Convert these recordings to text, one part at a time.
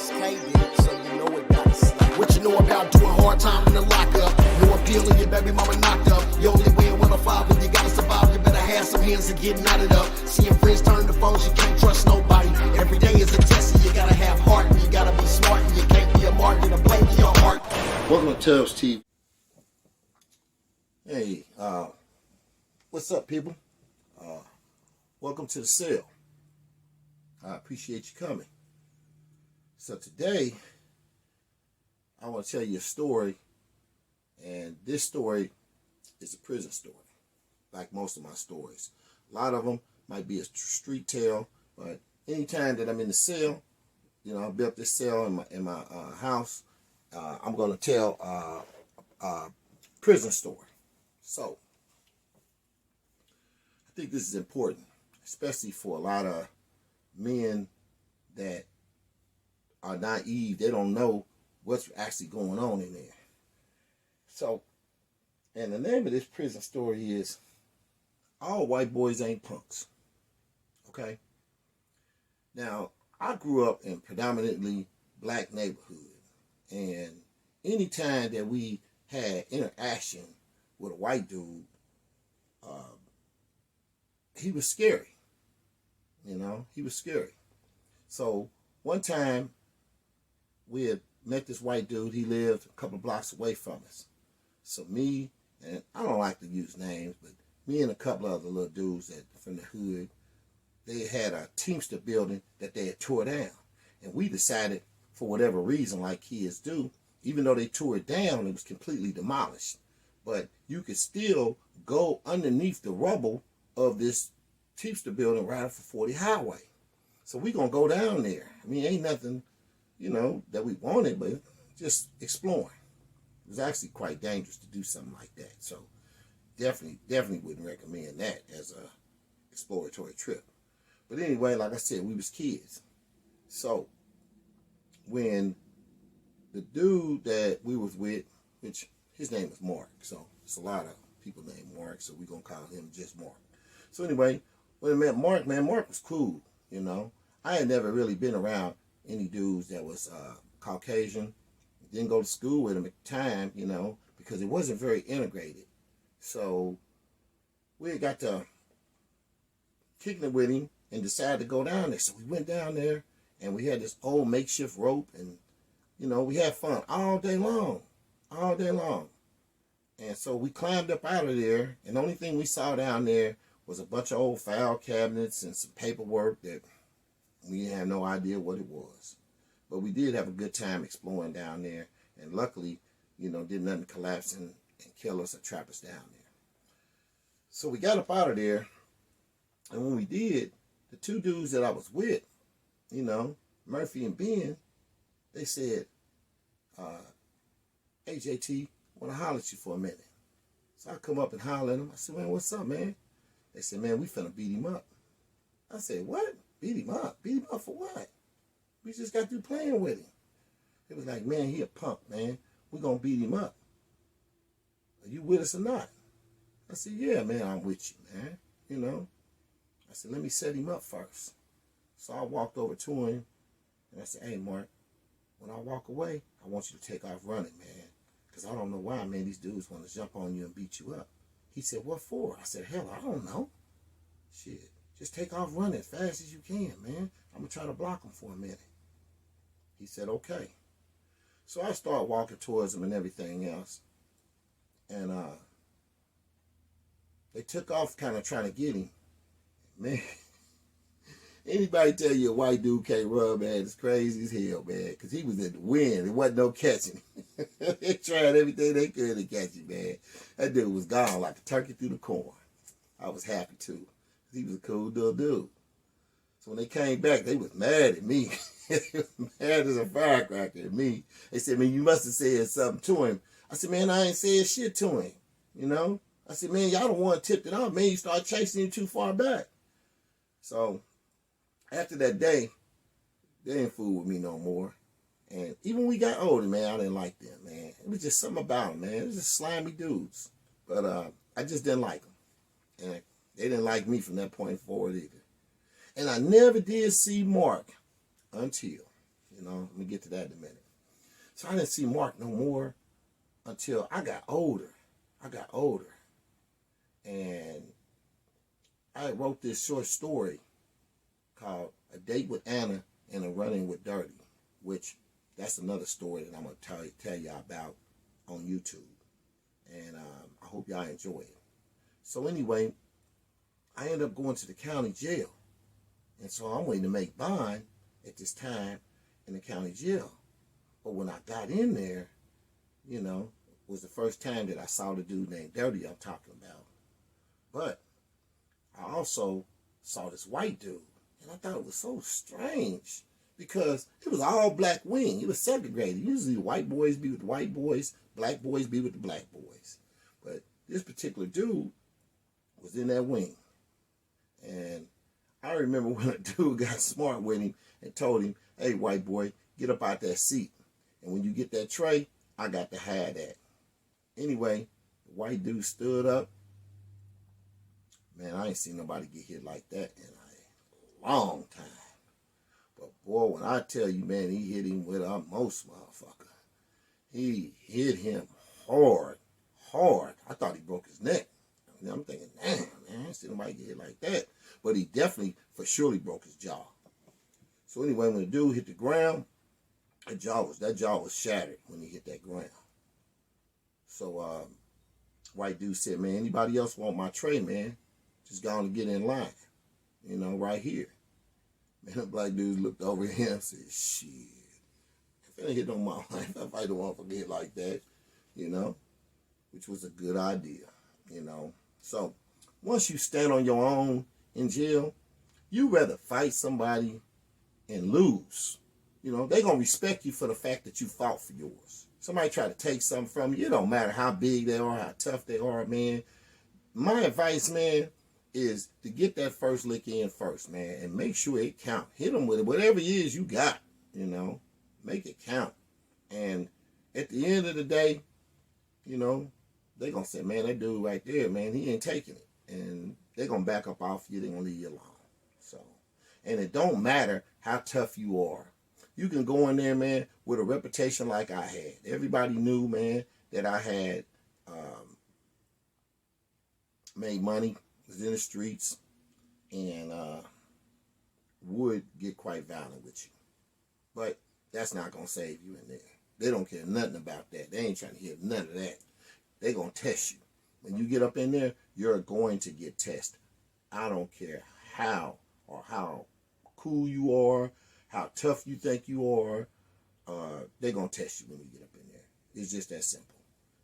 K did it, so you know it got slapped. What you know about doing hard time in the lockup? No appeal and your baby mama knocked up. You only win with a five and you gotta survive. You better have some hands to get knotted up. Seeing friends turn to foes, you can't trust nobody. Every day is a test and you gotta have heart. And you gotta be smart and you can't be a mark. Get a blame in your heart. Welcome to Tubbs TV. Hey, what's up, people? Welcome to the cell. I appreciate you coming. So today, I want to tell you a story, and this story is a prison story, like most of my stories. A lot of them might be a street tale, but anytime that I'm in the cell, you know, I built this cell in my house, I'm going to tell a prison story. So, I think this is important, especially for a lot of men that are naive. They don't know what's actually going on in there. So, and the name of this prison story is All White Boys Ain't Punks. Okay? Now, I grew up in predominantly black neighborhood. And anytime that we had interaction with a white dude, he was scary. You know, he was scary. So one time we had met this white dude. He lived a couple of blocks away from us. So me, and I don't like to use names, but me and a couple of other little dudes from the hood, they had a Teamster building that they had tore down. And we decided, for whatever reason, like kids do, even though they tore it down, it was completely demolished. But you could still go underneath the rubble of this Teamster building right off of 40 Highway. So we gonna go down there. I mean, ain't nothing, you know, that we wanted, but just exploring. It was actually quite dangerous to do something like that. So definitely wouldn't recommend that as a exploratory trip. But anyway, like I said, we was kids. So when the dude that we was with, which his name was Mark, so it's a lot of people named Mark, so we're gonna call him just Mark. So anyway, when I met Mark, man, Mark was cool, you know. I had never really been around any dudes that was Caucasian. Didn't go to school with him at the time, you know, because it wasn't very integrated. So we got to kicking it with him and decided to go down there. So we went down there and we had this old makeshift rope and, you know, we had fun all day long. And so we climbed up out of there, and the only thing we saw down there was a bunch of old file cabinets and some paperwork that we had no idea what it was. But we did have a good time exploring down there, and luckily, you know, did nothing collapse and kill us or trap us down there. So we got up out of there, and when we did, the two dudes that I was with, you know, Murphy and Ben, they said, hey, JT, I want to holler at you for a minute. So I come up and holler at them. I said, man, what's up, man? They said, man, we finna beat him up. I said, what? Beat him up? Beat him up for what? We just got through playing with him. It was like, man, he a punk, man. We gonna beat him up. Are you with us or not? I said, yeah, man, I'm with you, man. You know? I said, let me set him up first. So I walked over to him, and I said, hey, Mark, when I walk away, I want you to take off running, man. Because I don't know why, man, these dudes want to jump on you and beat you up. He said, what for? I said, hell, I don't know. Shit, just take off running as fast as you can, man. I'm going to try to block him for a minute. He said, okay. So I start walking towards him and everything else. And they took off kind of trying to get him. Man, anybody tell you a white dude can't run, man, it's crazy as hell, man. Because he was in the wind. There wasn't no catching him. They tried everything they could to catch him, man. That dude was gone like a turkey through the corn. I was happy, too. He was a cool little dude. So when they came back, they was mad at me. They was mad as a firecracker at me. They said, man, you must have said something to him. I said, man, I ain't said shit to him, you know? I said, man, y'all the one tipped it off. Man, you started chasing him too far back. So after that day, they didn't fool with me no more. And even when we got older, man, I didn't like them, man. It was just something about them, man. It was just slimy dudes. But I just didn't like them. And they didn't like me from that point forward either. And I never did see Mark until, You know, let me get to that in a minute. So I didn't see Mark no more until I got older. And I wrote this short story called A Date with Anna and a Running with Dirty, which that's another story that I'm going to tell y'all about on YouTube. And I hope y'all enjoy it. So anyway, I ended up going to the county jail. And so I'm waiting to make bond at this time in the county jail. But when I got in there, you know, it was the first time that I saw the dude named Dirty I'm talking about. But I also saw this white dude. And I thought it was so strange because it was all black wing. It was segregated. Usually the white boys be with the white boys, black boys be with the black boys. But this particular dude was in that wing. And I remember when a dude got smart with him and told him, hey, white boy, get up out that seat. And when you get that tray, I got to have that. Anyway, the white dude stood up. Man, I ain't seen nobody get hit like that in a long time. But boy, when I tell you, man, he hit him with a most motherfucker. He hit him hard. I thought he broke his neck. I'm thinking, damn, man, I ain't seen nobody get hit like that. But he definitely, for surely broke his jaw. So anyway, when the dude hit the ground, that jaw was shattered when he hit that ground. So white dude said, man, anybody else want my tray, man? Just go on and get in line. You know, right here. Man, the black dude looked over at him and said, shit. If I ain't hit on my life, if I don't want to forget like that, you know, which was a good idea, you know. So once you stand on your own in jail, you rather fight somebody and lose. You know, they're going to respect you for the fact that you fought for yours. Somebody try to take something from you, it don't matter how big they are, how tough they are, man. My advice, man, is to get that first lick in first, man, and make sure it count. Hit them with it, whatever it is you got, you know, make it count. And at the end of the day, you know, they're going to say, man, that dude right there, man, he ain't taking it. And they're going to back up off you. They're going to leave you alone. So, and it don't matter how tough you are. You can go in there, man, with a reputation like I had. Everybody knew, man, that I had made money, was in the streets, and would get quite violent with you. But that's not going to save you in there. They don't care nothing about that. They ain't trying to hear none of that. They're going to test you. When you get up in there, you're going to get tested. I don't care how or how cool you are, how tough you think you are. They're going to test you when you get up in there. It's just that simple.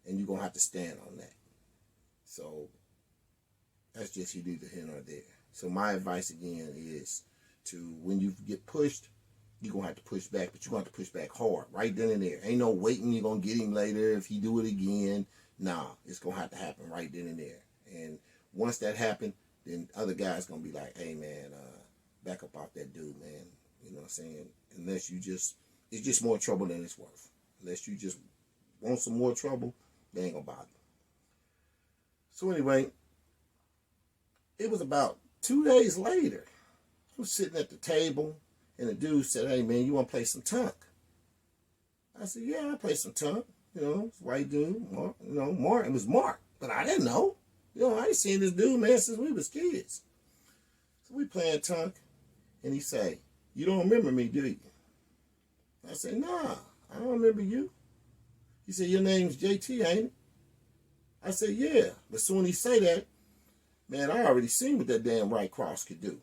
And you're going to have to stand on that. So that's just neither here nor there. So my advice again is to, when you get pushed, you're going to have to push back, but you're going to have to push back hard, right then and there. Ain't no waiting, you're going to get him later if he do it again. Nah, it's going to have to happen right then and there. And once that happens, then other guys going to be like, hey, man, back up off that dude, man. You know what I'm saying? Unless you just, it's just more trouble than it's worth. Unless you just want some more trouble, they ain't going to bother. So anyway, it was about 2 days later. I was sitting at the table, and the dude said, hey, man, you want to play some tunk? I said, yeah, I play some tunk. You know, it's a white dude, Mark, you know, Mark. It was Mark, but I didn't know. You know, I ain't seen this dude, man, since we was kids. So we playing tunk, and he say, you don't remember me, do you? I said, nah, I don't remember you. He said, your name's JT, ain't it? I said, yeah. But soon he say that, man, I already seen what that damn right cross could do.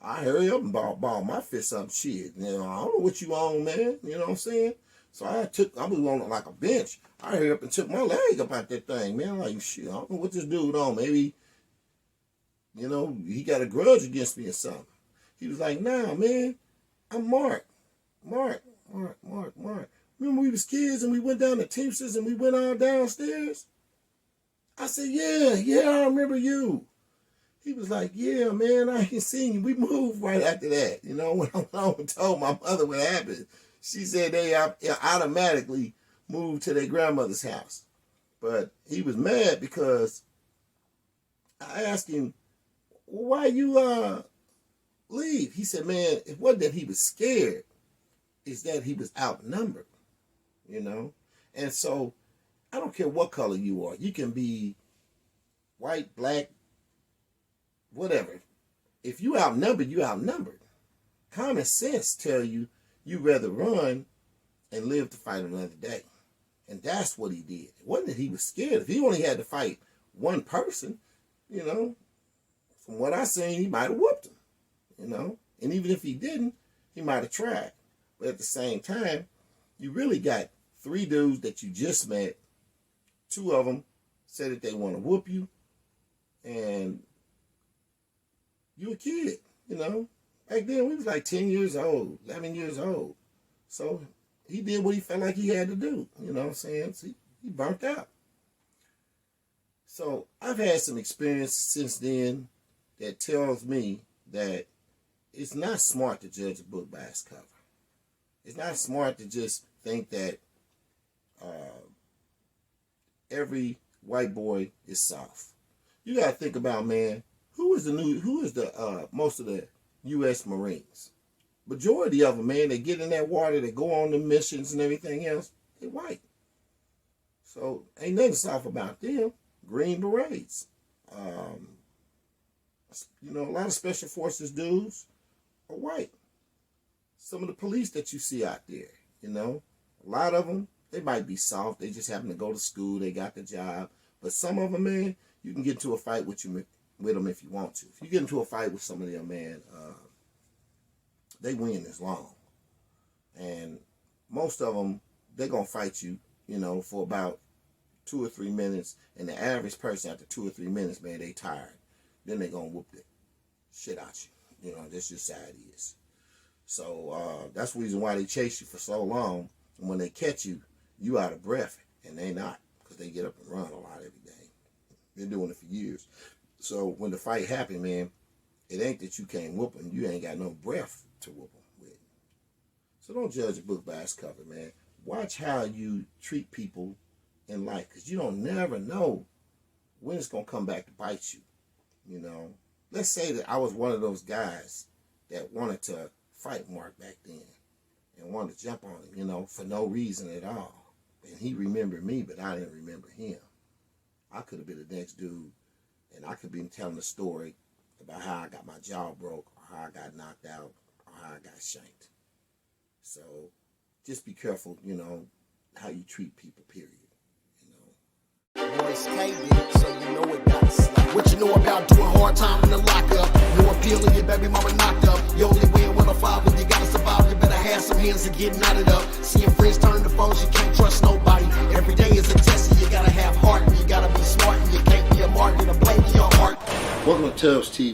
I hurry up and ball my fist up, shit. You know, I don't know what you on, man. You know what I'm saying? So I was on it like a bench. I hurry up and took my leg up out that thing, man. Like, shit, I don't know what this dude on. Maybe, you know, he got a grudge against me or something. He was like, nah, man, I'm Mark. Mark. Remember we was kids and we went down to Teamsters and we went all downstairs? I said, yeah, I remember you. He was like, yeah, man, I ain't seen you. We moved right after that. You know, when I went home and told my mother what happened, she said they automatically moved to their grandmother's house. But he was mad because I asked him, well, why you leave? He said, man, it wasn't that he was scared. is that he was outnumbered, you know? And so I don't care what color you are. You can be white, black, whatever. If you outnumbered, you outnumbered. Common sense tell you you'd rather run and live to fight another day. And that's what he did. It wasn't that he was scared. If he only had to fight one person, you know, from what I seen, he might have whooped him, you know. And even if he didn't, he might have tried. But at the same time, you really got 3 dudes that you just met. 2 of them said that they want to whoop you. And you a kid, you know. Back then, we was like 10 years old, 11 years old. So he did what he felt like he had to do, you know what I'm saying? See, he burnt out. So I've had some experience since then that tells me that it's not smart to judge a book by its cover. It's not smart to just think that every white boy is soft. You got to think about, man, who is the most of the U.S. Marines? Majority of them, man, they get in that water, they go on the missions and everything else, they white. So ain't nothing soft about them. Green Berets. You know, a lot of special forces dudes are white. Some of the police that you see out there, you know, a lot of them, they might be soft. They just happen to go to school. They got the job. But some of them, man, you can get into a fight with them if you want to. If you get into a fight with some of them, man, they win this long. And most of them, they're going to fight you, you know, for about 2 or 3 minutes. And the average person after 2 or 3 minutes, man, they tired. Then they're going to whoop the shit out you. You know, that's just how it is. So that's the reason why they chase you for so long. And when they catch you, you out of breath. And they not, because they get up and run a lot every day. Been doing it for years. So when the fight happened, man, it ain't that you can't whoop them. You ain't got no breath to whoop them with. So don't judge a book by its cover, man. Watch how you treat people in life, because you don't never know when it's going to come back to bite you. You know, let's say that I was one of those guys that wanted to fight Mark back then and wanted to jump on him, you know, for no reason at all. And he remembered me, but I didn't remember him. I could have been the next dude, and I could be telling a story about how I got my jaw broke, or how I got knocked out, or how I got shanked. So just be careful, you know, how you treat people, period. Boys KB, so you know it got slapped. What you know about doing hard time in the lockup? No appeal and your baby mama knocked up. You only win with a father, you gotta survive. You better have some hands and getting out of up. Seeing friends turn to foes, you can't trust nobody. Every day is a test, and you gotta have heart, and you gotta be smart, and you can't be a mark, and a blame in your heart. Welcome to Tubbs TV.